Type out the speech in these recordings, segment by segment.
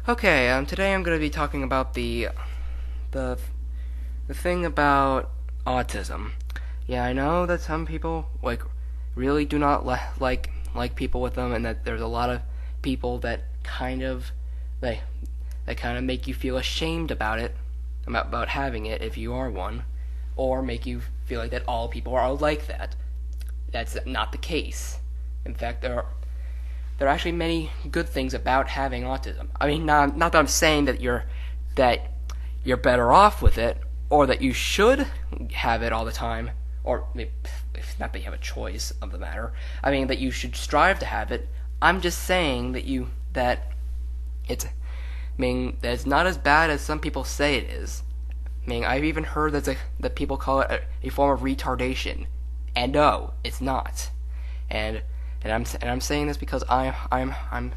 Okay, today I'm going to be talking about the the thing about autism. Yeah, I know that some people really do not like people with them, and that there's a lot of people that they that kind of make you feel ashamed about having it if you are one, or make you feel like that all people are like that. That's not the case. In fact, there are actually many good things about having autism. I mean, not that I'm saying that you're better off with it, or that you should have it all the time, or not that you have a choice of the matter. I mean that you should strive to have it. I'm just saying that that it's not as bad as some people say it is. I mean, I've even heard that people call it a form of retardation, and no, it's not. And I'm saying this because I'm a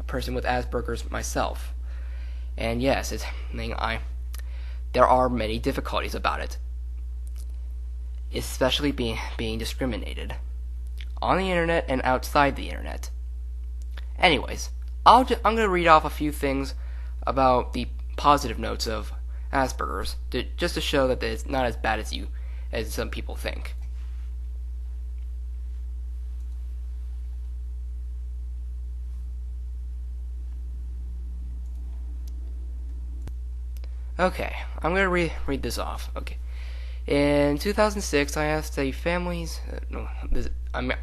person with Asperger's myself. And yes, there are many difficulties about it, especially being discriminated on the internet and outside the internet. Anyways, I'm going to read off a few things about the positive notes of Asperger's, just to show that it's not as bad as some people think. Okay, I'm going to read this off. Okay. In 2006, I asked a family's by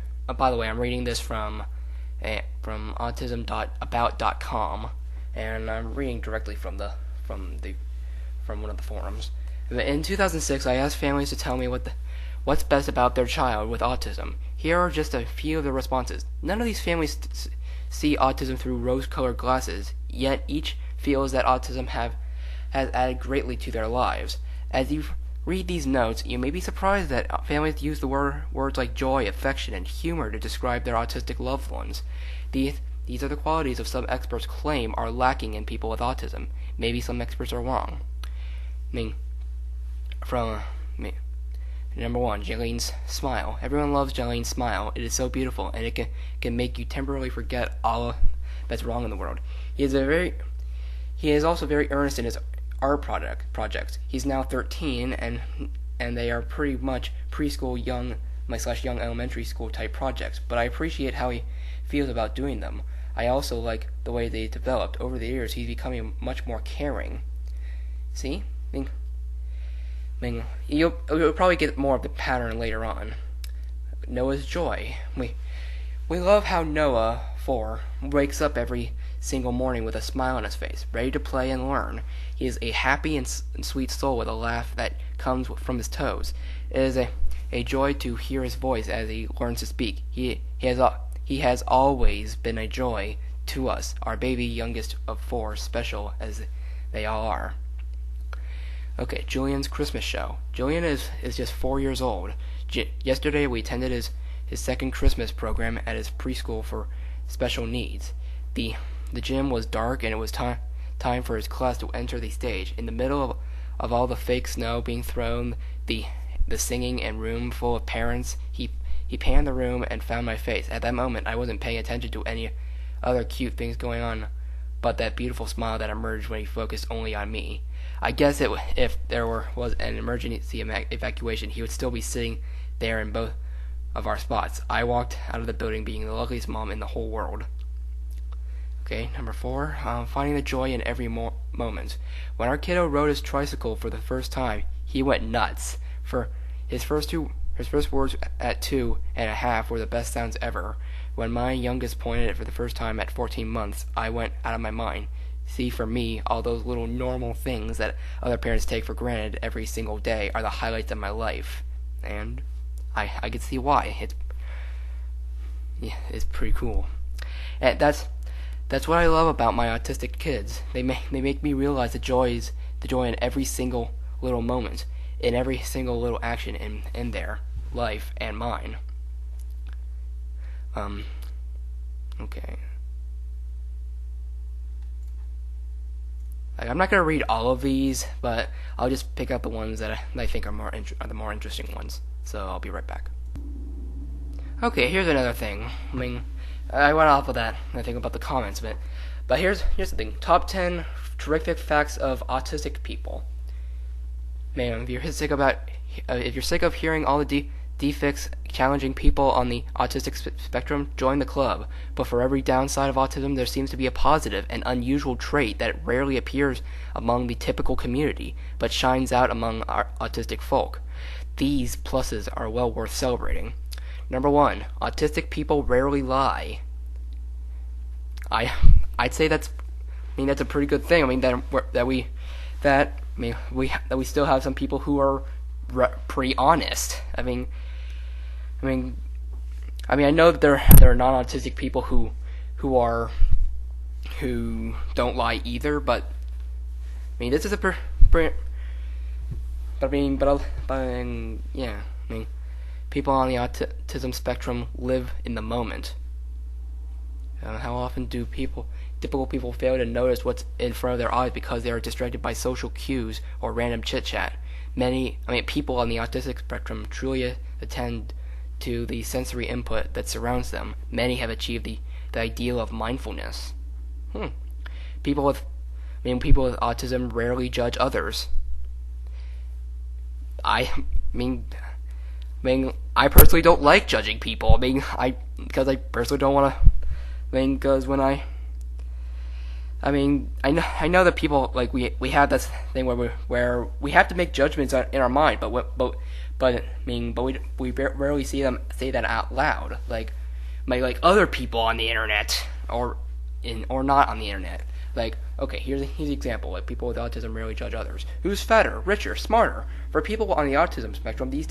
the way, I'm reading this from autism.about.com, and I'm reading directly from one of the forums. In 2006, I asked families to tell me what's best about their child with autism. Here are just a few of the responses. None of these families see autism through rose-colored glasses, yet each feels that autism has added greatly to their lives. As you read these notes, you may be surprised that families use the words like joy, affection, and humor to describe their autistic loved ones. These are the qualities of some experts claim are lacking in people with autism. Maybe some experts are wrong. Number one, Jalen's smile. Everyone loves Jalen's smile. It is so beautiful, and it can make you temporarily forget all that's wrong in the world. He is also very earnest in his art projects. He's now 13, and they are pretty much preschool young elementary school type projects, but I appreciate how he feels about doing them. I also like the way they developed. Over the years, he's becoming much more caring. See? You'll probably get more of the pattern later on. Noah's joy. We love how Noah, 4, wakes up every single morning with a smile on his face, ready to play and learn. He is a happy and sweet soul with a laugh that comes from his toes. It is a joy to hear his voice as he learns to speak. He has always been a joy to us, our baby youngest of 4, special as they all are. Okay, Julian's Christmas show. Julian is just 4 years old. Yesterday we attended his second Christmas program at his preschool for special needs. The gym was dark, and it was time for his class to enter the stage. In the middle of all the fake snow being thrown, the singing, and room full of parents, he panned the room and found my face. At that moment, I wasn't paying attention to any other cute things going on, but that beautiful smile that emerged when he focused only on me. I guess if there was an emergency evacuation, he would still be sitting there in both of our spots. I walked out of the building being the luckiest mom in the whole world. Okay, number 4, finding the joy in every moment. When our kiddo rode his tricycle for the first time, he went nuts. For his first words at 2.5 were the best sounds ever. When my youngest pointed it for the first time at 14 months, I went out of my mind. See, for me, all those little normal things that other parents take for granted every single day are the highlights of my life. And I can see why. It's pretty cool. And that's what I love about my autistic kids. They make me realize the joy in every single little moment, in every single little action in their life and mine. Okay. I'm not gonna read all of these, but I'll just pick out the ones that I think are the more interesting ones. So I'll be right back. Okay, here's another thing. I went off of that. I think about the comments a bit, but here's the thing: top 10 terrific facts of autistic people. Man, if you're sick of hearing all the defects challenging people on the autistic spectrum, join the club. But for every downside of autism, there seems to be a positive and unusual trait that rarely appears among the typical community, but shines out among our autistic folk. These pluses are well worth celebrating. Number 1, autistic people rarely lie. I'd say that's a pretty good thing. I mean that we still have some people who are pretty honest. I know that there are non-autistic people who don't lie either, but this is a people on the autism spectrum live in the moment. How often do typical people fail to notice what's in front of their eyes because they are distracted by social cues or random chit-chat? People on the autistic spectrum truly attend to the sensory input that surrounds them. Many have achieved the ideal of mindfulness. People with autism rarely judge others. I personally don't like judging people. Because I personally don't want to. Because when I know that people we have this thing where we have to make judgments in our mind, but we rarely see them say that out loud, like other people on the internet or not on the internet. Okay, here's an example. People with autism rarely judge others. Who's fatter, richer, smarter? For people on the autism spectrum, these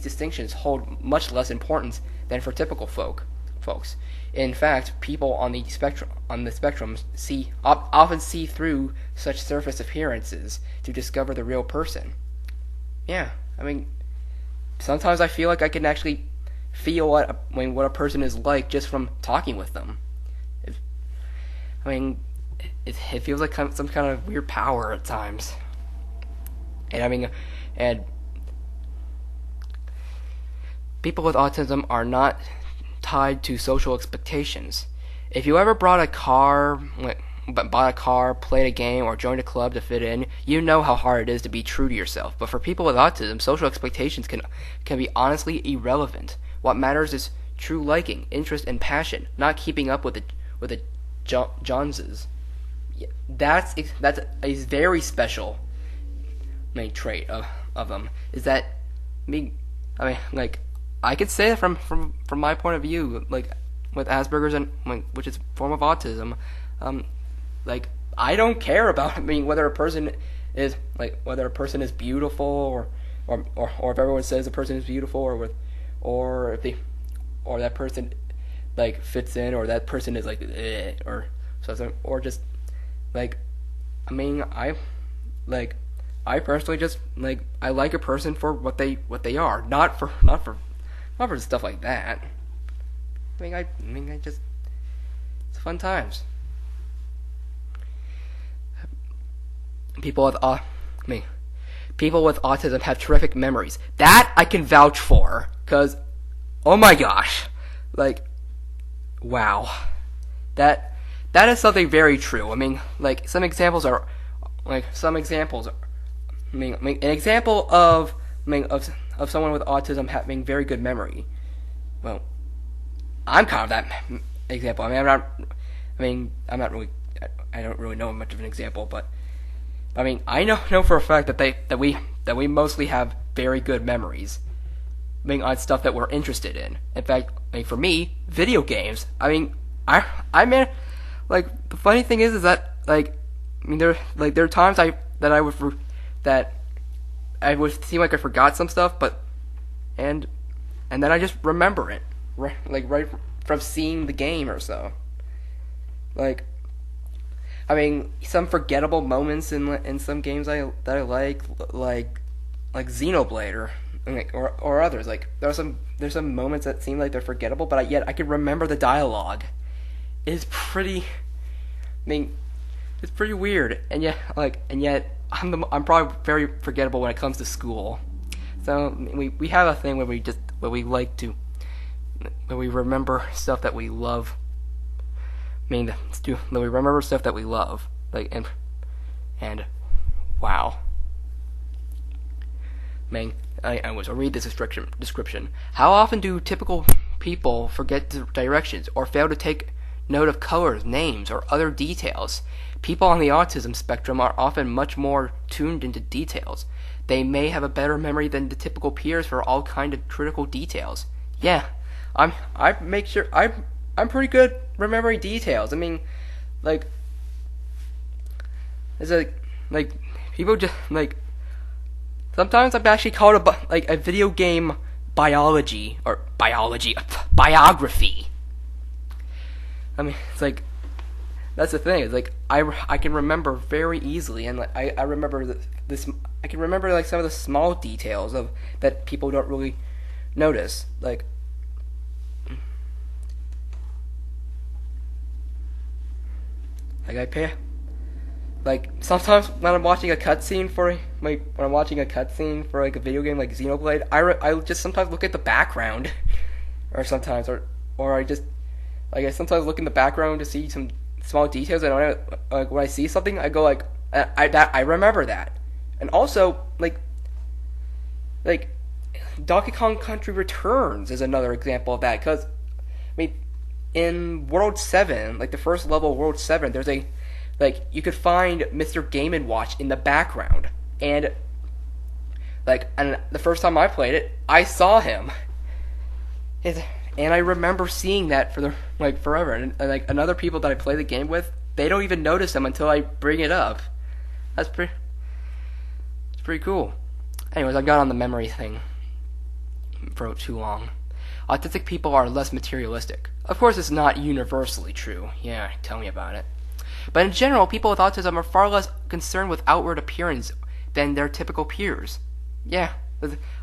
distinctions hold much less importance than for typical folks. In fact, people on the spectrum often see through such surface appearances to discover the real person. Yeah, sometimes I feel like I can actually feel what a person is like just from talking with them. It feels like some kind of weird power at times. And people with autism are not tied to social expectations. If you ever bought a car, played a game, or joined a club to fit in, you know how hard it is to be true to yourself. But for people with autism, social expectations can be honestly irrelevant. What matters is true liking, interest, and passion, not keeping up with the Joneses. That's a very special trait of them. Is that I could say that from my point of view, with Asperger's and which is a form of autism, I don't care about whether a person is beautiful or if everyone says a person is beautiful or that person fits in, or that person is or something, or just I personally just I like a person for what they are, not for stuff like that. It's fun times. People with autism have terrific memories. That I can vouch for, cause oh my gosh, wow, that is something very true. Some examples are an example of someone with autism having very good memory. Well, I'm kind of that example. I don't really know much of an example, but I know for a fact that we mostly have very good memories. On stuff that we're interested in. In fact, for me, video games. The funny thing is that there are times that I would seem like I forgot some stuff, and then I just remember it, right from seeing the game or so. Some forgettable moments in some games that I like Xenoblade or others. There's some moments that seem like they're forgettable, but yet I can remember the dialogue. It's pretty. It's pretty weird, and yet I'm probably very forgettable when it comes to school. So we have a thing where we like to we remember stuff that we love. I mean, that we remember stuff that we love. And wow. Man, I was to read this description. How often do typical people forget directions or fail to take note of colors, names, or other details? People on the autism spectrum are often much more tuned into details. They may have a better memory than the typical peers for all kind of critical details. Yeah, I'm pretty good remembering details. I mean, like, it's like people just like. Sometimes I'm actually called a video game biography. I mean, it's like, that's the thing. It's like I can remember very easily, and like I remember this. I can remember like some of the small details of that people don't really notice. Like I pay. Like sometimes when I'm watching a cutscene for a video game like Xenoblade, I just sometimes look at the background, or I sometimes look in the background to see some small details, and when I see something, I go like I remember that, and also like Donkey Kong Country Returns is another example of that, because I mean in World 7, like the first level of World 7, there's a you could find Mr. Game & Watch in the background, and the first time I played it, I saw him, and I remember seeing that for forever, and other people that I play the game with, they don't even notice him until I bring it up. It's pretty cool. Anyways, I got on the memory thing for too long. Autistic people are less materialistic. Of course, it's not universally true. Yeah, tell me about it. But in general, people with autism are far less concerned with outward appearance than their typical peers. Yeah,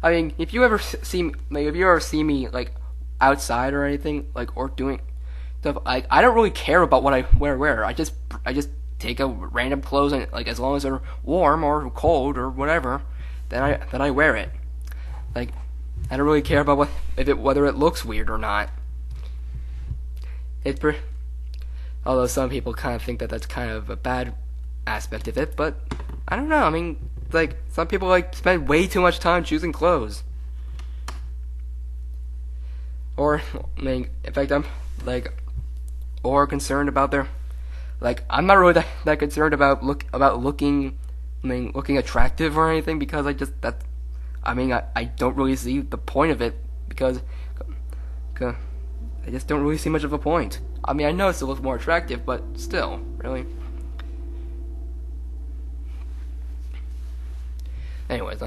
I mean, if you ever see me like outside or anything, or doing stuff, I don't really care about what I wear. I just take a random clothes, and as long as they're warm or cold or whatever, then I wear it. I don't really care about whether it looks weird or not. Although some people kind of think that that's kind of a bad aspect of it, but I don't know. I mean, some people spend way too much time choosing clothes. Or, I mean, in fact, I'm or concerned about their, I'm not really that concerned about looking attractive or anything, because I don't really see the point of it, because I just don't really see much of a point. I mean, I know it still looks more attractive, but still, really. Anyways,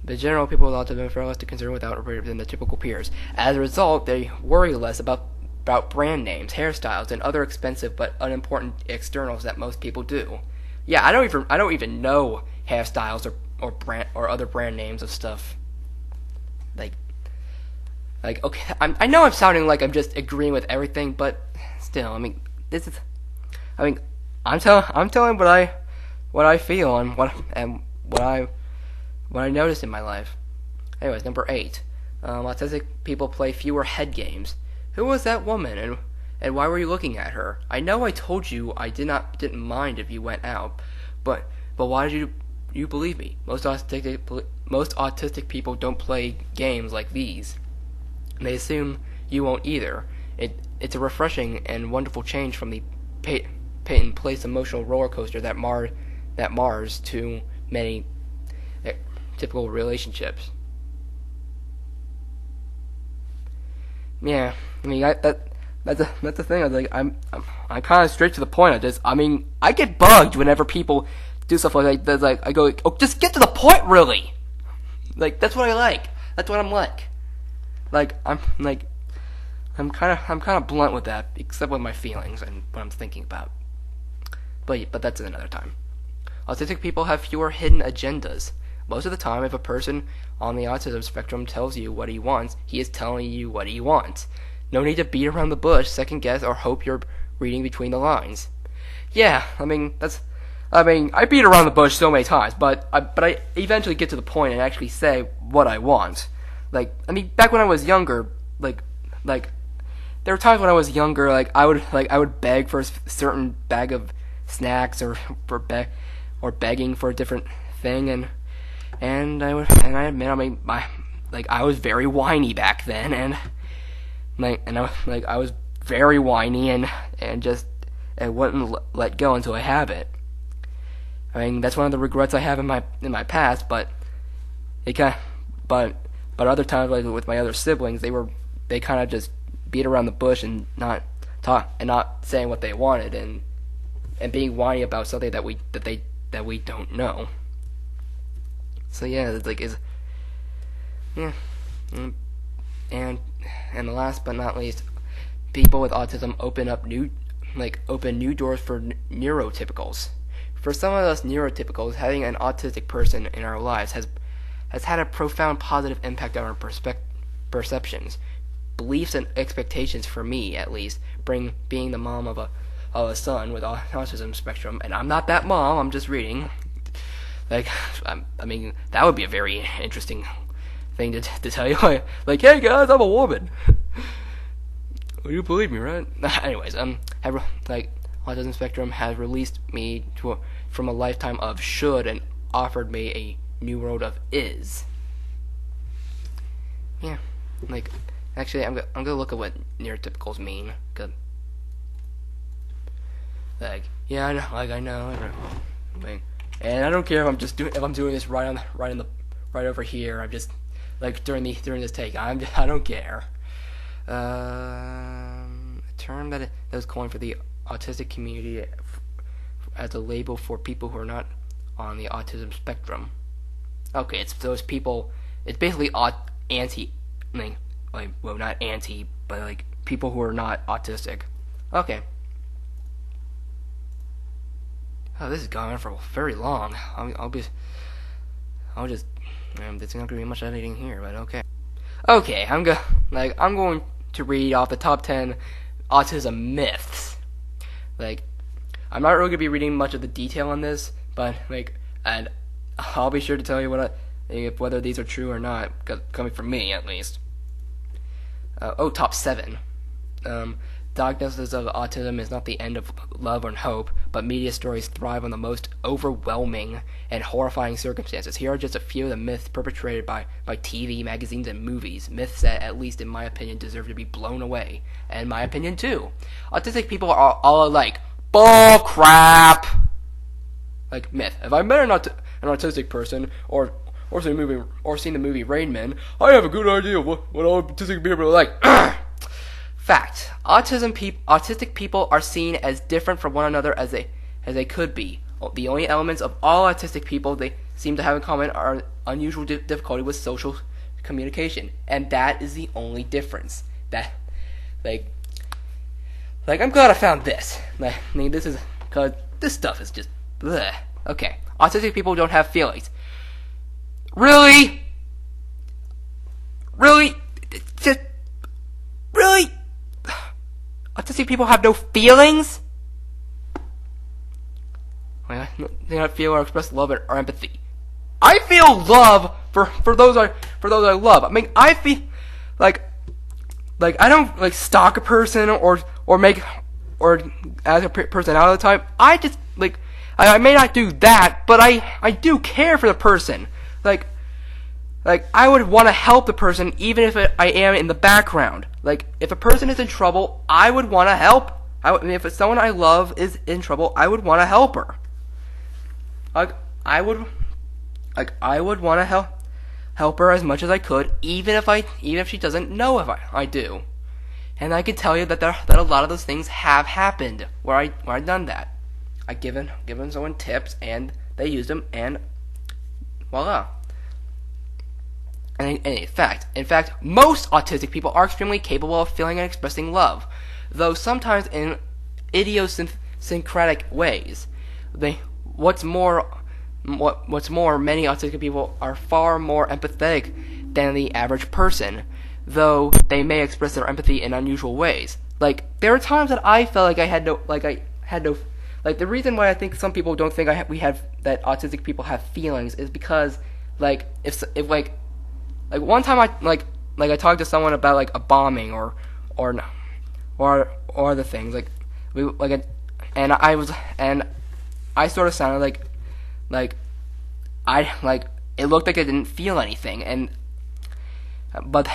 the general people with autism are far less concerned with outward than the typical peers. As a result, they worry less about brand names, hairstyles, and other expensive but unimportant externals that most people do. Yeah, I don't even know hairstyles or other brand names of stuff. Okay, I know I'm sounding like I'm just agreeing with everything, but still, I mean, I'm telling what I feel and what I noticed in my life. Anyways, number 8, autistic people play fewer head games. Who was that woman, and why were you looking at her? I know I told you I didn't mind if you went out, but why did you believe me? Most autistic people don't play games like these. They assume you won't either. It's a refreshing and wonderful change from the pay-and-place emotional roller coaster that mars too many typical relationships. Yeah, I mean that's the thing. I'm kind of straight to the point. I get bugged whenever people do stuff like that. I go, oh, just get to the point, really. That's what I like. That's what I'm like. I'm kind of blunt with that, except with my feelings and what I'm thinking about. But that's another time. Autistic people have fewer hidden agendas. Most of the time, if a person on the autism spectrum tells you what he wants, he is telling you what he wants. No need to beat around the bush, second guess, or hope you're reading between the lines. Yeah, I beat around the bush so many times, but I eventually get to the point and actually say what I want. Back when I was younger, like like there were times when I was younger, I would beg for a certain bag of snacks, or begging for a different thing, and I admit, I mean, I was very whiny back then, and I was very whiny, and just I wouldn't let go until I have it. I mean, that's one of the regrets I have in my past, but it kind of, but other times, like with my other siblings, they kind of just beat around the bush and not saying what they wanted, and being whiny about something that we don't know. So yeah, yeah, and last but not least, people with autism open new doors for neurotypicals. For some of us neurotypicals, having an autistic person in our lives has had a profound positive impact on our perceptions, beliefs, and expectations. For me, at least, being the mom of a son with autism spectrum, and I'm not that mom. I'm just reading. I mean, that would be a very interesting thing to tell you. Like, hey guys, I'm a woman. Well, you believe me, right? Anyways, autism spectrum has released me from a lifetime of should and offered me a new world of is. Yeah, actually, I'm gonna look at what neurotypicals mean. Good. Yeah, I know. And I don't care if I'm doing this right over here. I'm just during this take. I don't care. A term that was coined for the autistic community as a label for people who are not on the autism spectrum. Okay, it's those people. It's basically anti, well, not anti, but people who are not autistic. Okay. Oh, this is going on for very long. There's not gonna be much editing here, but okay. Okay, I'm going to read off the top 10 autism myths. I'm not really gonna be reading much of the detail on this, but and I'll be sure to tell you whether these are true or not, coming from me at least. Top 7. Diagnosis of autism is not the end of love and hope, but media stories thrive on the most overwhelming and horrifying circumstances. Here are just a few of the myths perpetrated by TV, magazines, and movies. Myths that, at least in my opinion, deserve to be blown away. And my opinion, too. Autistic people are all like, bull crap! Myth. If I met an autistic person, or seen the movie Rain Man, I have a good idea of what autistic people are like. Fact: autistic people are seen as different from one another as they could be. The only elements of all autistic people they seem to have in common are unusual difficulty with social communication, and that is the only difference. That, I'm glad I found this. This is because this stuff is just bleh. Okay, autistic people don't have feelings. Really? Just really? Autistic people have no feelings? They don't feel or express love or empathy. I feel love for those I love. I mean, I feel I don't stalk a person or ask a person out of the time. I just I may not do that, but I do care for the person. I would want to help the person even if I am in the background. If a person is in trouble, I would want to help. If it's someone I love is in trouble, I would want to help her. I would want to help her as much as I could, even if she doesn't know if I do. And I can tell you that a lot of those things have happened where I've done that. I've given someone tips and they used them, and voila. And in fact, most autistic people are extremely capable of feeling and expressing love, though sometimes in idiosyncratic ways. What's more, many autistic people are far more empathetic than the average person, though they may express their empathy in unusual ways. There are times that I felt like I had no. The reason why I think some people don't think that autistic people have feelings is because, if one time I talk to someone about like a bombing or or other things and I sort of sounded like it looked like I didn't feel anything, but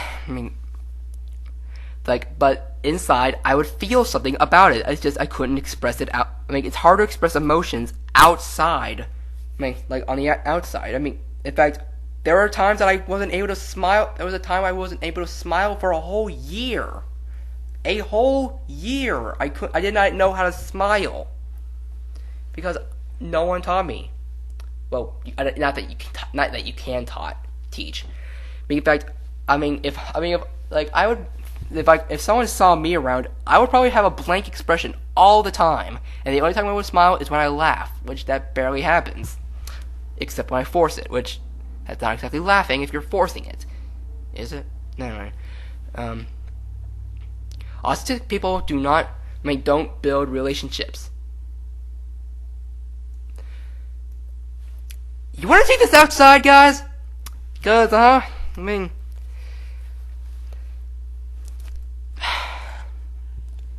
but inside I would feel something about it. It's just I couldn't express it out. It's hard to express emotions outside. On the outside. In fact, there were times that I wasn't able to smile. There was a time I wasn't able to smile for a whole year. A whole year. I did not know how to smile because no one taught me. Well, not that you can teach. In fact, if someone saw me around, I would probably have a blank expression all the time, and the only time I would smile is when I laugh, which that barely happens, except when I force it, which that's not exactly laughing if you're forcing it, is it? Never mind. Autistic people don't build relationships. You want to take this outside, guys? Because,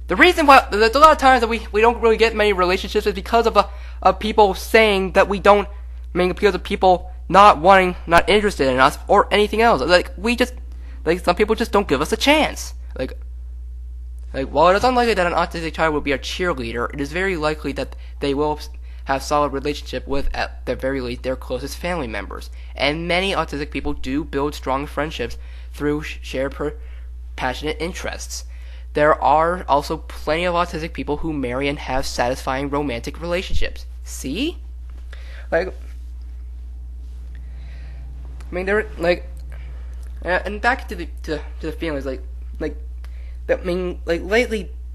the reason why there's a lot of times that we don't really get many relationships is because of people saying that we don't. Because of people not interested in us or anything else. Some people just don't give us a chance. While it is unlikely that an autistic child will be a cheerleader, it is very likely that they will have solid relationship with, at the very least, their closest family members. And many autistic people do build strong friendships through shared passionate interests. There are also plenty of autistic people who marry and have satisfying romantic relationships. See? And back to the feelings, lately,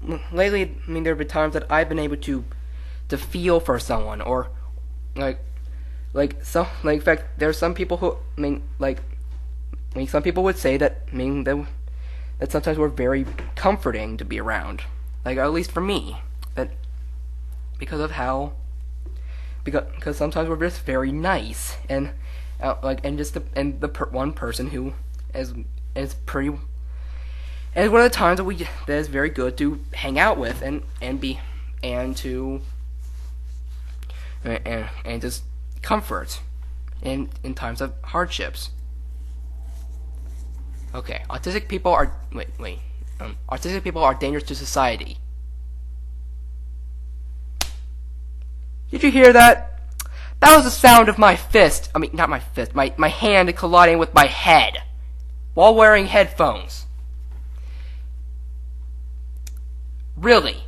there have been times that I've been able to feel for someone, or in fact, there are some people who, some people would say that, that sometimes we're very comforting to be around, at least for me, because sometimes we're just very nice, and one person who is pretty, and it's one of the times that is very good to hang out with and just comfort in times of hardships. Okay, autistic people are autistic people are dangerous to society. Did you hear that? That was the sound of my fist. Not my fist. My hand colliding with my head while wearing headphones. Really?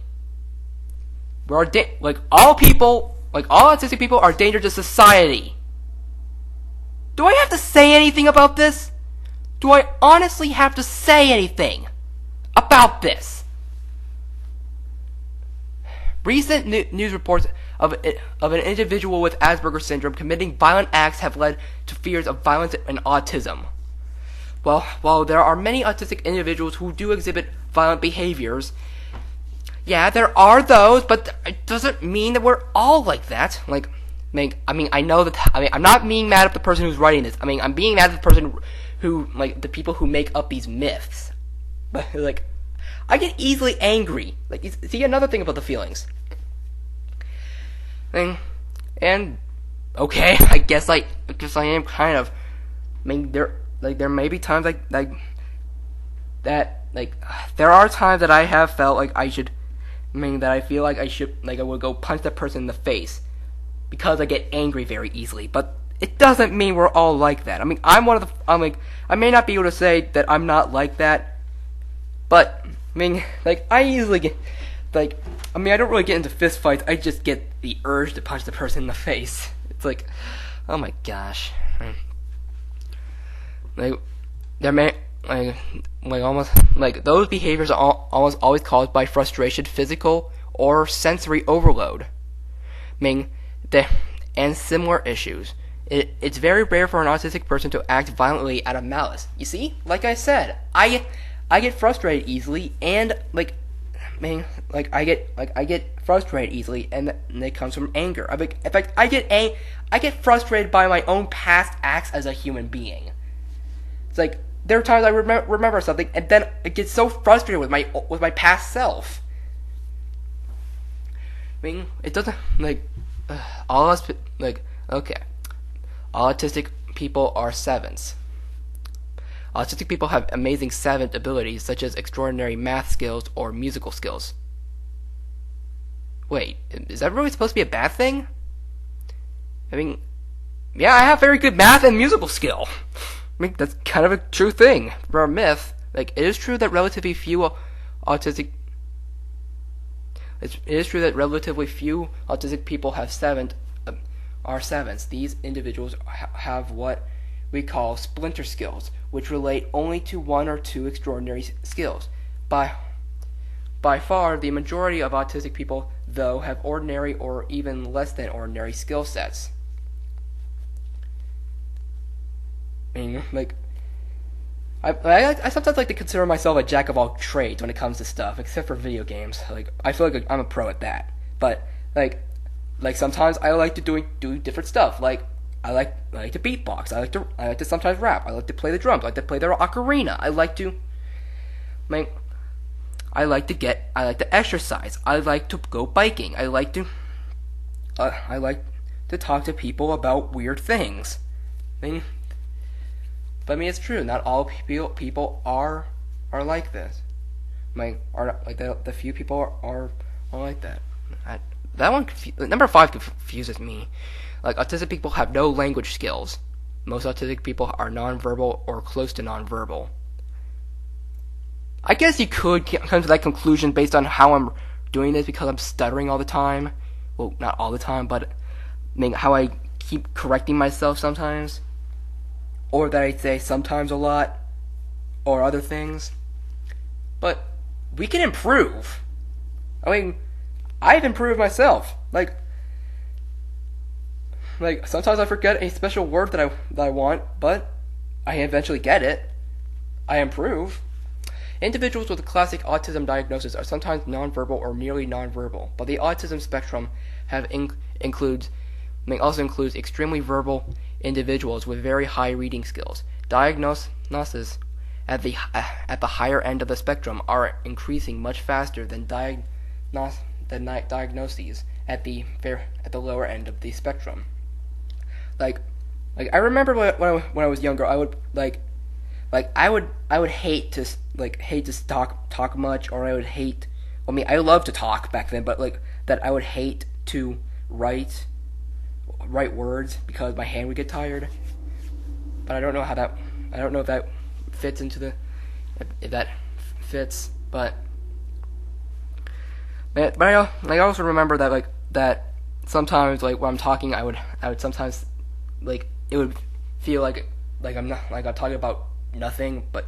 All autistic people are dangerous to society. Do I have to say anything about this? Do I honestly have to say anything about this? Recent news reports of an individual with Asperger's syndrome committing violent acts have led to fears of violence and autism. Well, while there are many autistic individuals who do exhibit violent behaviors, yeah, there are those, but it doesn't mean that we're all like that. I know that. I'm not being mad at the person who's writing this. I'm being mad at the person who, the people who make up these myths. But I get easily angry. See, another thing about the feelings. And okay, I guess I am kind of. There may be times there are times that I have felt like I should. That I feel like I would go punch that person in the face because I get angry very easily. But it doesn't mean we're all like that. I'm one of the. I may not be able to say that I'm not like that, but I easily get I don't really get into fist fights. I just get the urge to punch the person in the face. It's oh my gosh. There may almost those behaviors are almost always caused by frustration, physical or sensory overload. And similar issues. It's very rare for an autistic person to act violently out of malice. You see, like I said, I get frustrated easily, and I get frustrated easily, and it comes from anger. In fact, I get frustrated by my own past acts as a human being. It's there are times I remember something, and then I get so frustrated with my past self. I mean, it doesn't all us okay. All autistic people are sevens. Autistic people have amazing seventh abilities, such as extraordinary math skills or musical skills. Wait, is that really supposed to be a bad thing? I mean, yeah, I have very good math and musical skill. I mean, that's kind of a true thing. For a myth, it is true that relatively few autistic people have are sevens. These individuals have what we call splinter skills, which relate only to one or two extraordinary skills. By far, the majority of autistic people, though, have ordinary or even less than ordinary skill sets. I mean, I sometimes like to consider myself a jack of all trades when it comes to stuff, except for video games. I feel like I'm a pro at that. But sometimes I like to do different stuff. I like to beatbox. I like to sometimes rap. I like to play the drums. I like to play the ocarina. I like to exercise. I like to go biking. I like to talk to people about weird things. But it's true. Not all people are like this. The few people are like that. Number 5 confuses me. Autistic people have no language skills. Most autistic people are nonverbal or close to nonverbal. I guess you could come to that conclusion based on how I'm doing this, because I'm stuttering all the time. Well, not all the time, but how I keep correcting myself sometimes. Or that I say sometimes a lot. Or other things. But we can improve. I've improved myself. Sometimes I forget a special word that I want, but I eventually get it. I improve. Individuals with a classic autism diagnosis are sometimes nonverbal or nearly nonverbal, but the autism spectrum also includes extremely verbal individuals with very high reading skills. Diagnoses at the higher end of the spectrum are increasing much faster than diagnoses at the lower end of the spectrum. I remember when I was younger, I would hate to talk much, or I would hate. I love to talk back then, but that I would hate to write words because my hand would get tired. But I don't know if that fits into if that fits, but I also remember that sometimes when I'm talking, I would sometimes it would feel like I'm talking about nothing, but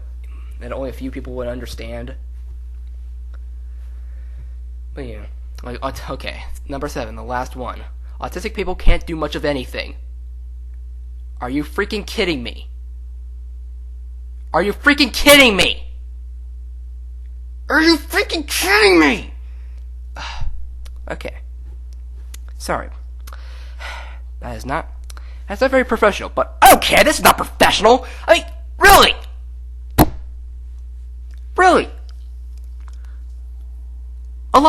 that only a few people would understand. But yeah, okay, number 7, the last one. Autistic people can't do much of anything. Are you freaking kidding me? Are you freaking kidding me? Are you freaking kidding me? Okay. Sorry. That's not very professional, but I don't care, this is not professional! Really? Really? All the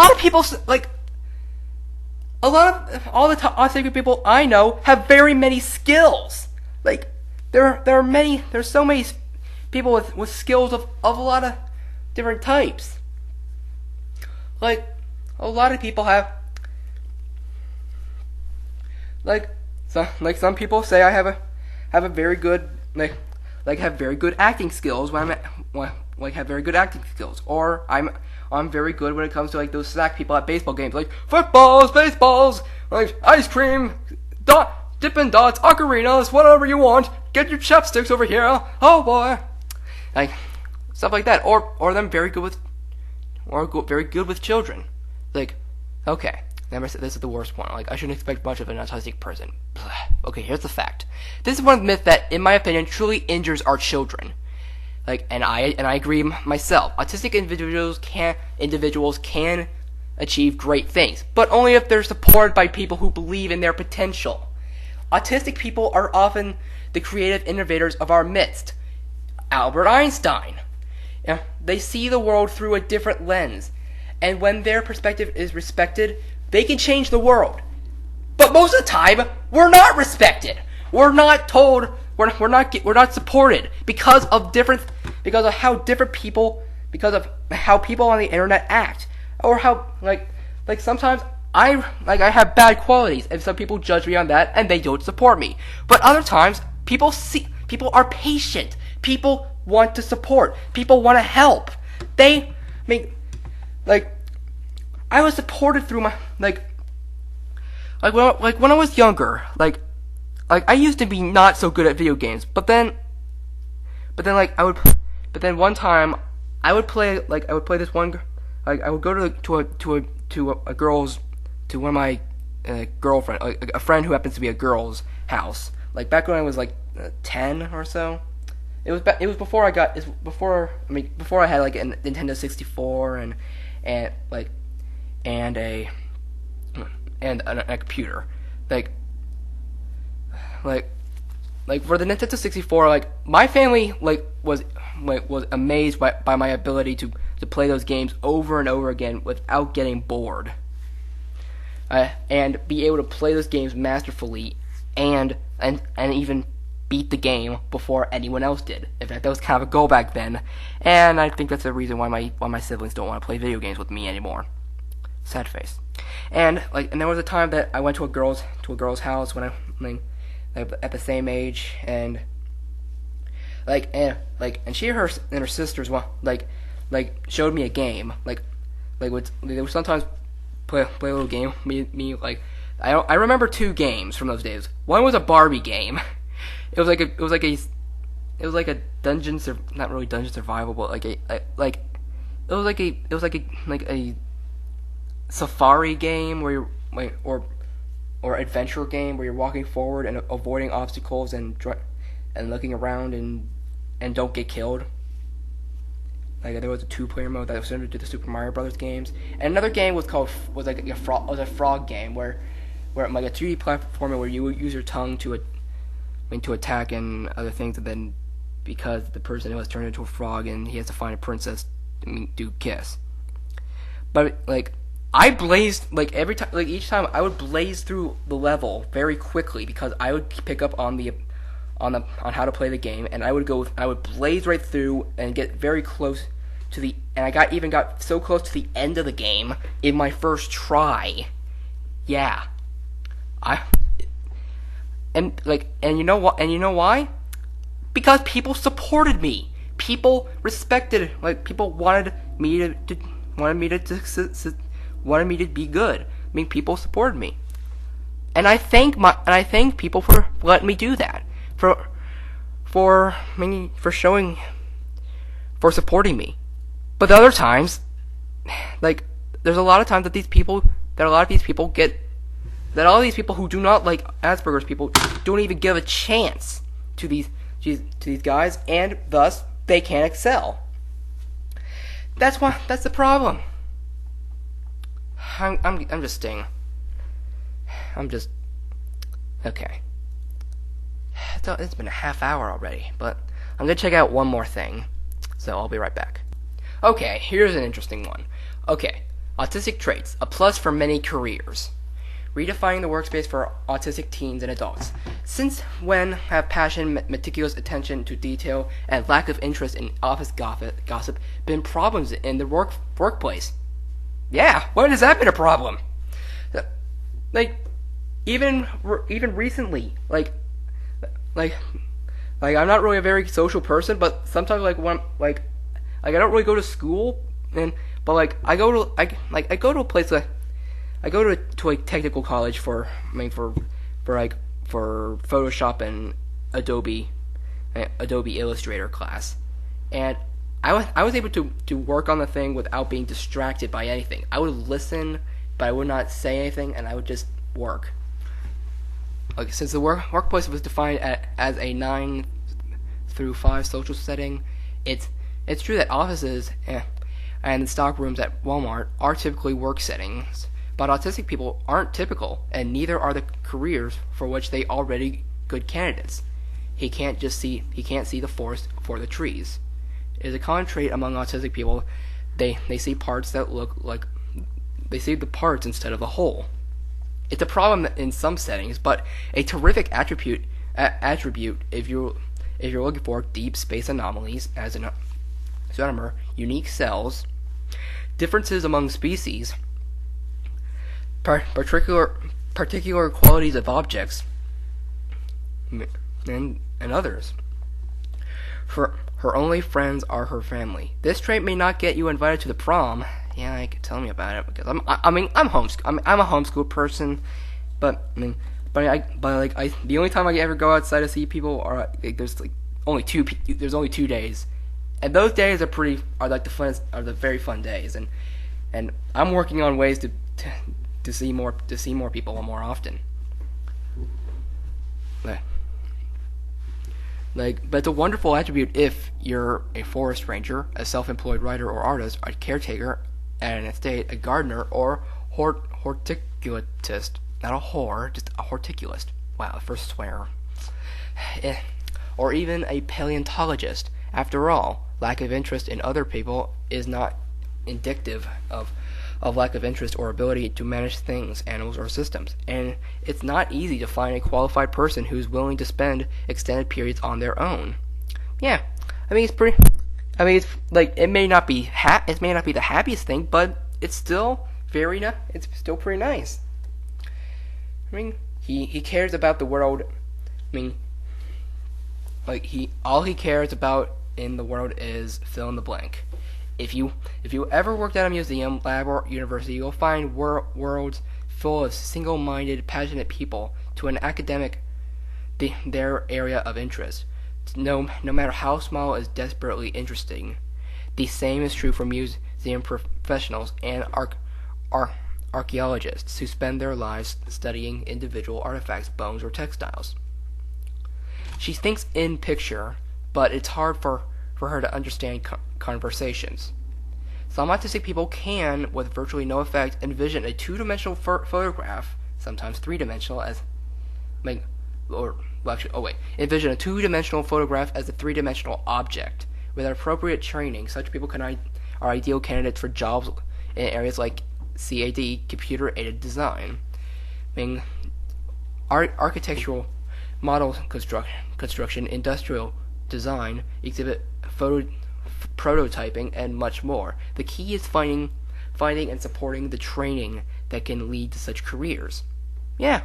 autistic people I know have very many skills. There's so many people with skills of a lot of different types. A lot of people have, some people say I have a very good, have very good acting skills have very good acting skills, or I'm very good when it comes to those snack people at baseball games, footballs, baseballs, ice cream, Dippin' Dots, ocarinas, whatever you want. Get your chopsticks over here. Oh boy, stuff like that, or them very good with children. Okay, this is the worst one. I shouldn't expect much of an autistic person. Okay, here's the fact. This is one myth that, in my opinion, truly injures our children. And I agree myself. Autistic individuals can achieve great things, but only if they're supported by people who believe in their potential. Autistic people are often the creative innovators of our midst. Albert Einstein. You know, they see the world through a different lens, and when their perspective is respected, they can change the world. But most of the time, we're not respected. We're not told. We're not supported because of how people on the internet act, or how like sometimes I have bad qualities, and some people judge me on that, and they don't support me. But other times, people are patient. People want to support. People want to help. I was supported through my when I was younger. I used to be not so good at video games, but then one time I would play this one. I would go to one of my girlfriend, a friend who happens to be a girl's house. Back when I was 10 or so. It was before I had a Nintendo 64 and a computer. For the Nintendo 64, my family was amazed by my ability to play those games over and over again without getting bored, and be able to play those games masterfully and even beat the game before anyone else did. In fact, that was kind of a goal back then, and I think that's the reason why my siblings don't want to play video games with me anymore. Sad face. And there was a time that I went to a girl's house when at the same age, and she and her sisters showed me a game. They would sometimes play a little game. I remember 2 games from those days. One was a Barbie game. It was like a dungeon, not really dungeon survival, but it was like a safari game where or adventure game where you're walking forward and avoiding obstacles and looking around and don't get killed. There was a 2-player mode that was similar to the Super Mario Brothers games, and another game was a frog game where a 3D platformer where you would use your tongue to attack and other things, and then because the person was turned into a frog and he has to find a princess to kiss. But I blazed every time, each time I would blaze through the level very quickly because I would pick up on how to play the game, and I would blaze right through and get very close to and I got so close to the end of the game in my first try. Yeah. And you know what? And you know why? Because people supported me. People respected. People wanted me to be good. People supported me, and I thank people for letting me do that. For supporting me. But the other times, there's a lot of times that a lot of these people who do not like Asperger's people don't even give a chance to these guys, and thus they can't excel. That's the problem. I'm just staying. Okay. It's been a half hour already, but I'm gonna check out one more thing, so I'll be right back. Okay, here's an interesting one. Okay, autistic traits, a plus for many careers. Redefining the workspace for autistic teens and adults. Since when have passion, meticulous attention to detail, and lack of interest in office gossip been problems in the workplace? Yeah, when has that been a problem? Even recently, I'm not really a very social person, but sometimes when I don't really go to school, but I go to a place I go to a technical college for Photoshop and Adobe Illustrator class, and I was able to work on the thing without being distracted by anything. I would listen, but I would not say anything, and I would just work. Since the workplace was defined as a 9 through 5 social setting, it's true that offices and stock rooms at Walmart are typically work settings, but autistic people aren't typical, and neither are the careers for which they already good candidates. he can't see the forest for the trees. It is a common trait among autistic people. They see parts that look like they see the parts instead of the whole. It's a problem in some settings, but a terrific attribute if you're looking for deep space anomalies as an astronomer, unique cells, differences among species, particular qualities of objects, and others. Her only friends are her family. This trait may not get you invited to the prom. Yeah, I could tell me about it because I'm a homeschool person, but the only time I ever go outside to see people are there's only 2 days, and those days are the very fun days, and I'm working on ways to see more people more often. But it's a wonderful attribute if you're a forest ranger, a self-employed writer or artist, a caretaker at an estate, a gardener, or horticulturist. Not a whore, just a horticulist. Wow, first swear. Or even a paleontologist. After all, lack of interest in other people is not indicative of lack of interest or ability to manage things, animals, or systems. And it's not easy to find a qualified person who's willing to spend extended periods on their own. Yeah, it's it may not be the happiest thing, but it's still it's still pretty nice. He cares about the world. All he cares about in the world is fill in the blank. If you ever worked at a museum, lab, or university, you'll find worlds full of single-minded, passionate people to an academic their area of interest. No matter how small is desperately interesting. The same is true for museum professionals and archaeologists who spend their lives studying individual artifacts, bones, or textiles. She thinks in picture, but it's hard for her to understand conversations. Some autistic people can, with virtually no effect, envision a two-dimensional photograph, sometimes three-dimensional, envision a two-dimensional photograph as a three-dimensional object. With appropriate training, such people are ideal candidates for jobs in areas like CAD, computer-aided design. Architectural model construction, industrial design, exhibit prototyping, and much more. The key is finding and supporting the training that can lead to such careers. Yeah,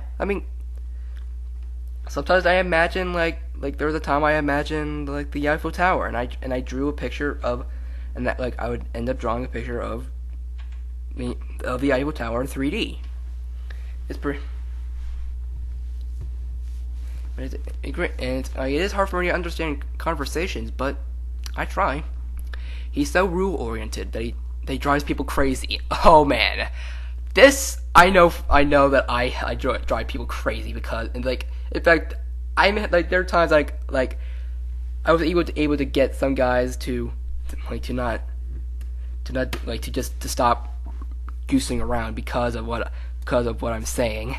sometimes I imagine like there was a time I imagined like the Eiffel Tower, and I drew a picture of, and that I would end up drawing a picture of the Eiffel Tower in 3D. It's pretty. It is hard for me to understand conversations, but I try. He's so rule-oriented that he drives people crazy. Oh man, this I know that I drive people crazy because in fact there are times I was able to get some guys to stop goosing around because of what I'm saying.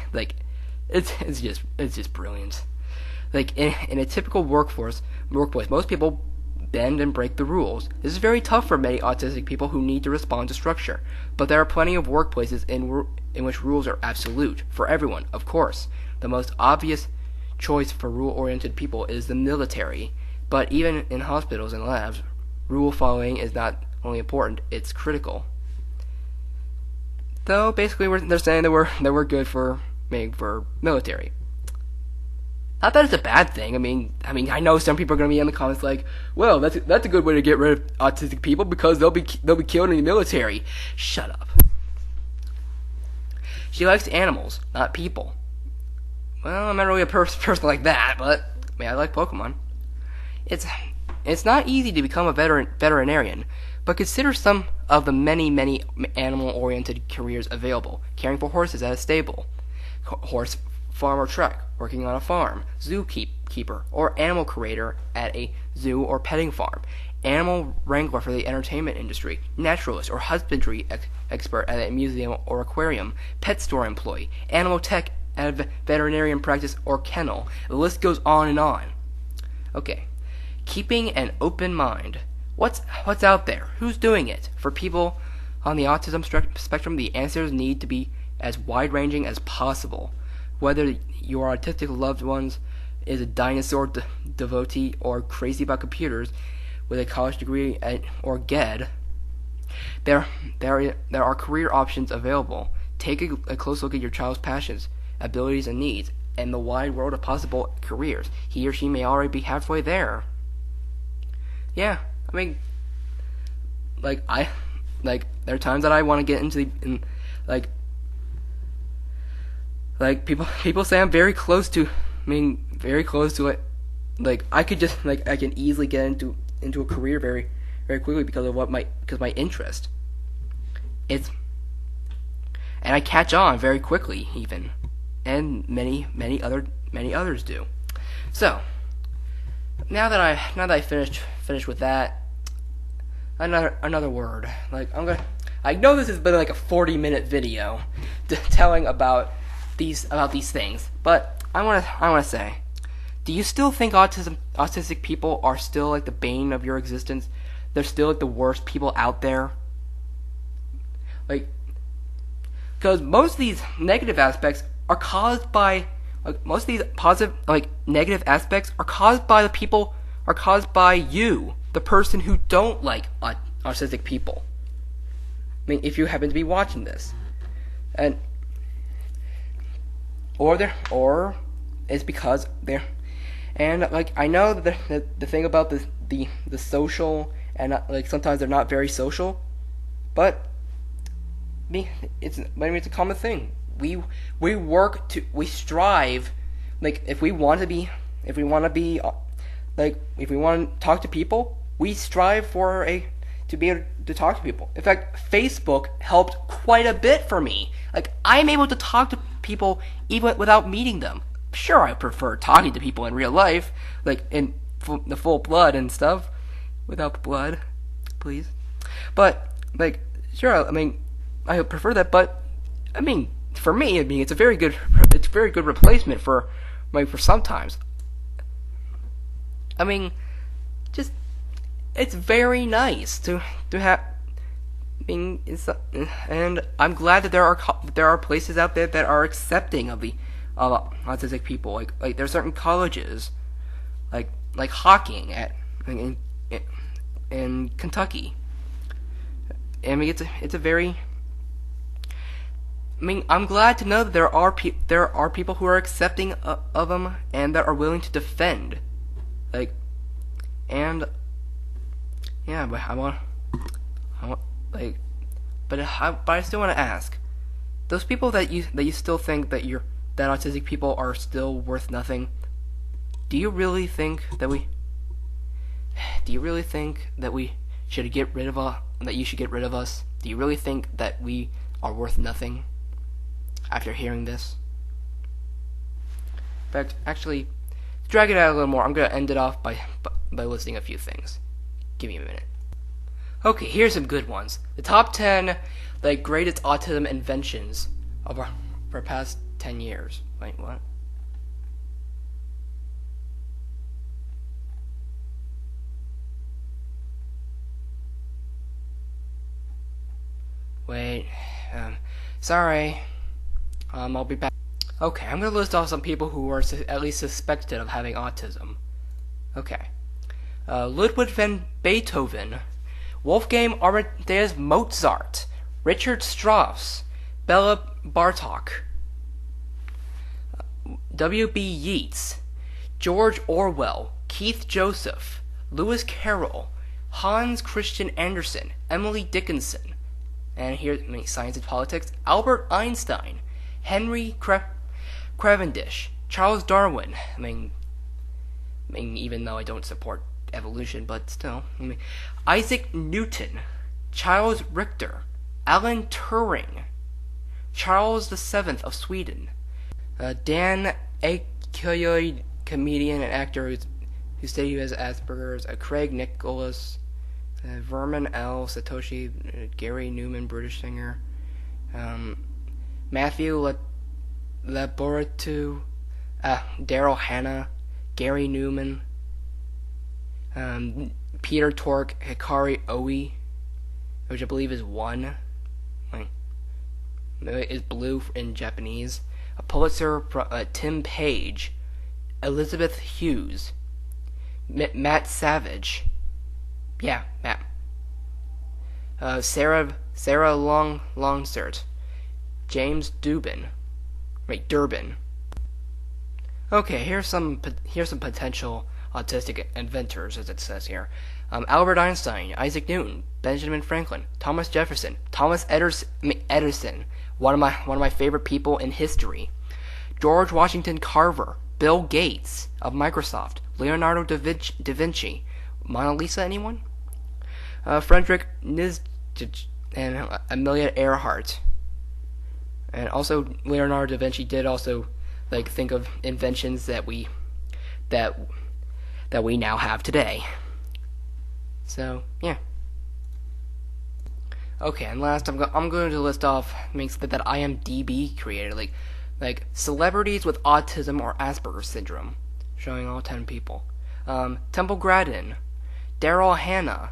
It's just brilliant. In a typical workplace, most people bend and break the rules. This is very tough for many autistic people who need to respond to structure, but there are plenty of workplaces in which rules are absolute for everyone. Of course, the most obvious choice for rule-oriented people is the military, but even in hospitals and labs, rule following is not only important, it's critical. Though basically they're saying that we're good for military. Not that it's a bad thing. I know some people are going to be in the comments like, well, that's a good way to get rid of autistic people because they'll be killed in the military. Shut up. She likes animals, not people. Well, I'm not really a person like that, but I like Pokemon. It's not easy to become a veterinarian, but consider some of the many animal-oriented careers available. Caring for horses at a stable, horse farm or truck, working on a farm, zookeeper, or animal curator at a zoo or petting farm, animal wrangler for the entertainment industry, naturalist or husbandry expert at a museum or aquarium, pet store employee, animal tech at a veterinarian practice or kennel. The list goes on and on. Okay. Keeping an open mind. What's out there? Who's doing it? For people on the autism spectrum, the answers need to be as wide-ranging as possible. Whether your autistic loved ones is a dinosaur devotee or crazy about computers with a college degree or GED, there are career options available. Take a close look at your child's passions, abilities, and needs, and the wide world of possible careers. He or she may already be halfway there. Yeah, I mean, there are times that I want to get into people say I'm very close to, very close to it. I could just I can easily get into a career very very quickly because of my interest. And I catch on very quickly even, and many others do. So now that I finished with that, another word. I know this has been like a 40-minute video telling about these things, but I want to say, do you still think autistic people are still like the bane of your existence? They're still like the worst people out there? Because most of these negative aspects are caused by most of these positive negative aspects are caused by you, the person who don't like autistic people. If you happen to be watching this, or it's because they're, and I know that the thing about the social, and sometimes they're not very social, but it's a common thing. We strive, if we want to talk to people, we strive to be able to talk to people. In fact, Facebook helped quite a bit for me. I'm able to talk to people even without meeting them. Sure, I prefer talking to people in real life, in the full blood and stuff, without the blood, please. But sure, I prefer that. But for me, it's a very good replacement for sometimes. It's very nice to have. And I'm glad that there are places out there that are accepting of autistic people. There are certain colleges, like Hawking in Kentucky. It's a very. I'm glad to know that there are people who are accepting of them and that are willing to defend. Yeah, but but I still want to ask, those people that you still think that autistic people are still worth nothing. Do you really think that we should get rid of that you should get rid of us? Do you really think that we are worth nothing after hearing this? In fact, actually, to drag it out a little more, I'm going to end it off by listing a few things. Give me a minute. Okay, here's some good ones. The top 10 greatest autism inventions of our past 10 years. Wait, what? Wait, sorry. I'll be back. Okay, I'm gonna list off some people who are at least suspected of having autism. Okay. Ludwig van Beethoven, Wolfgang Amadeus Mozart, Richard Strauss, Bela Bartok, W.B. Yeats, George Orwell, Keith Joseph, Lewis Carroll, Hans Christian Andersen, Emily Dickinson, and here, science and politics, Albert Einstein, Henry Cavendish, Charles Darwin, even though I don't support evolution, but still, Isaac Newton, Charles Richter, Alan Turing, Charles VII of Sweden, Dan Aykroyd, comedian and actor who said he has Asperger's, Craig Nicholas, Vernon L. Satoshi, Gary Newman, British singer, Matthew Laboratu, Daryl Hannah, Gary Newman, Peter Tork Hikari Oe, which I believe is one, like, is blue in Japanese. A Pulitzer, Tim Page, Elizabeth Hughes, Matt Savage, yeah, Matt, Sarah Longstert, James Durbin. Okay, here's some potential autistic inventors, as it says here. Albert Einstein, Isaac Newton, Benjamin Franklin, Thomas Jefferson, Thomas Edison, one of my favorite people in history. George Washington Carver, Bill Gates of Microsoft, Leonardo da Vinci, Mona Lisa, anyone? Frederick Nietzsche and Amelia Earhart. And also Leonardo da Vinci did also think of inventions that we now have today. So yeah. Okay, and last I'm going to list off things that IMDb created, like celebrities with autism or Asperger's syndrome, showing all 10 people. Temple Grandin, Daryl Hannah,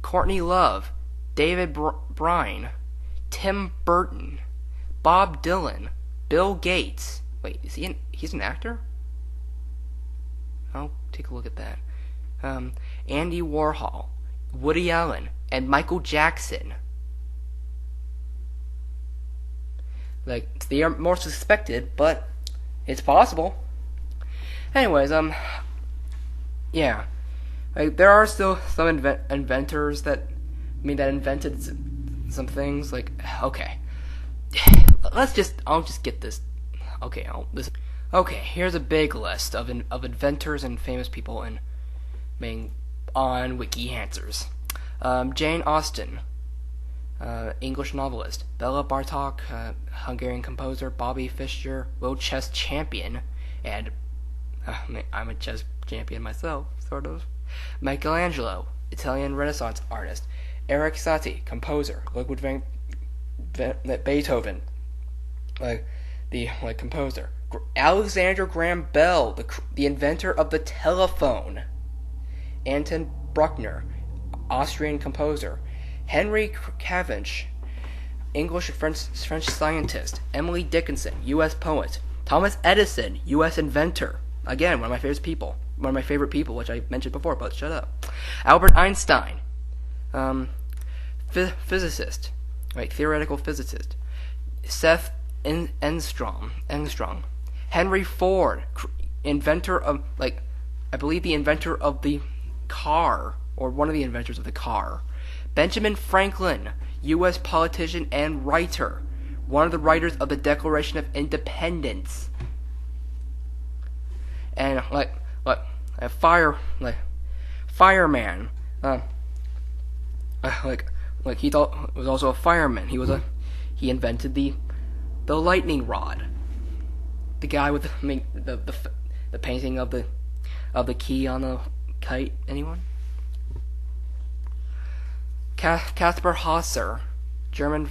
Courtney Love, David Bryan, Tim Burton, Bob Dylan, Bill Gates. Wait, he's an actor? I'll take a look at that. Andy Warhol, Woody Allen, and Michael Jackson. They are more suspected, but it's possible. Anyways, yeah. There are still some inventors that invented some things. Okay. I'll just get this. Okay, here's a big list of inventors and famous people on Wiki Answers. Jane Austen, English novelist. Bella Bartok, Hungarian composer. Bobby Fischer, world chess champion, and I'm a chess champion myself, sort of. Michelangelo, Italian Renaissance artist. Eric Satie, composer. Ludwig van Beethoven, the composer. Alexander Graham Bell, the inventor of the telephone. Anton Bruckner, Austrian composer. Henry Cavendish, English and French scientist. Emily Dickinson, U.S. poet. Thomas Edison, U.S. inventor. Again, one of my favorite people, which I mentioned before, but shut up. Albert Einstein, physicist, theoretical physicist. Seth Engstrom. Henry Ford, inventor of, I believe the inventor of the car, or one of the inventors of the car. Benjamin Franklin, U.S. politician and writer, one of the writers of the Declaration of Independence. And a fireman, he was also a fireman. He invented the lightning rod. The guy with the painting of the key on the kite. Anyone? Caspar Hauser, German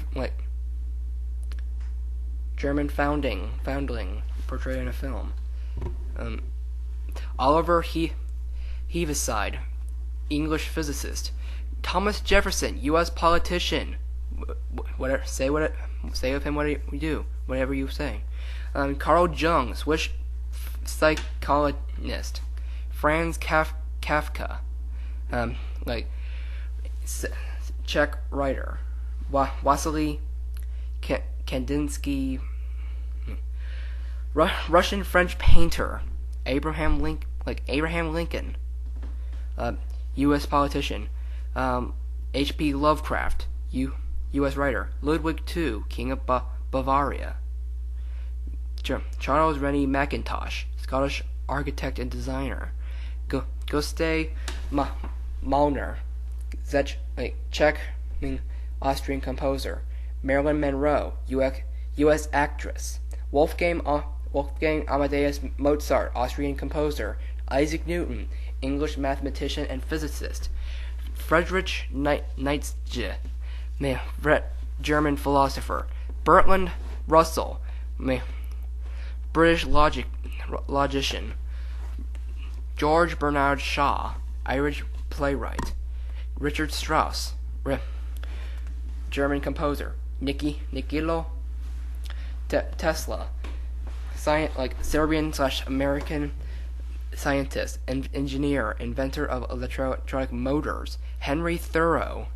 foundling portrayed in a film. Oliver Heaviside, English physicist. Thomas Jefferson, U.S. politician. Say of him whatever you say. Carl Jung, Swiss psychologist. Franz Kafka, Czech writer. Vasily Kandinsky, Russian French painter. Abraham Lincoln, U.S. politician. H.P. Lovecraft, U.S. writer. Ludwig II, King of Bavaria. Charles Rennie Mackintosh, Scottish architect and designer. Gustav Mahler, Czech, Austrian composer. Marilyn Monroe, U.S. actress. Wolfgang Amadeus Mozart, Austrian composer. Isaac Newton, English mathematician and physicist. Friedrich Nietzsche, German philosopher. Bertrand Russell, British logician. George Bernard Shaw, Irish playwright. Richard Strauss, German composer. Nikola Tesla, Serbian/American scientist and engineer, inventor of electronic motors. Henry Thoreau,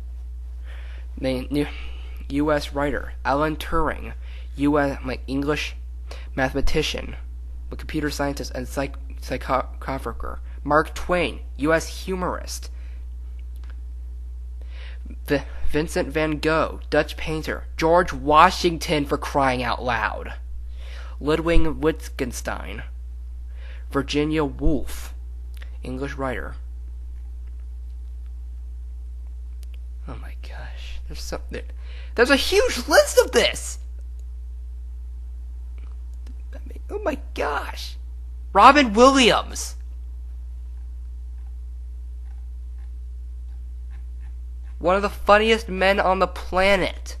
U.S. writer. Alan Turing, U.S. English mathematician, computer scientist and psychographer. Mark Twain, U.S. humorist. Vincent van Gogh, Dutch painter. George Washington, for crying out loud. Ludwig Wittgenstein. Virginia Woolf, English writer. Oh my gosh, there's a huge list of this. Oh my gosh. Robin Williams. One of the funniest men on the planet.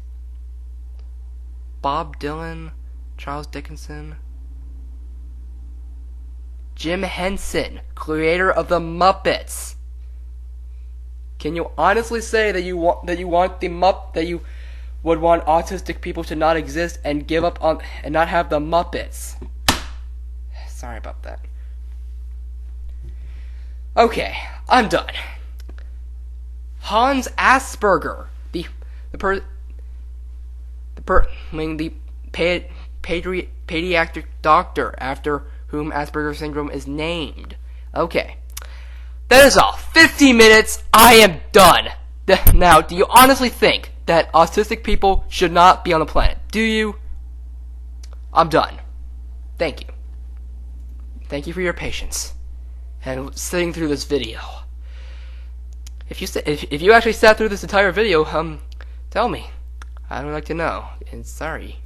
Bob Dylan, Charles Dickinson. Jim Henson, creator of the Muppets. Can you honestly say that you would want autistic people to not exist and give up on and not have the Muppets? Sorry about that. Okay, I'm done. Hans Asperger, the pediatric doctor after whom Asperger's syndrome is named. Okay, that is all. 50 minutes. I am done. Now, do you honestly think that autistic people should not be on the planet? Do you? I'm done. Thank you. Thank you for your patience and sitting through this video. If you actually sat through this entire video, tell me. I would like to know. And sorry.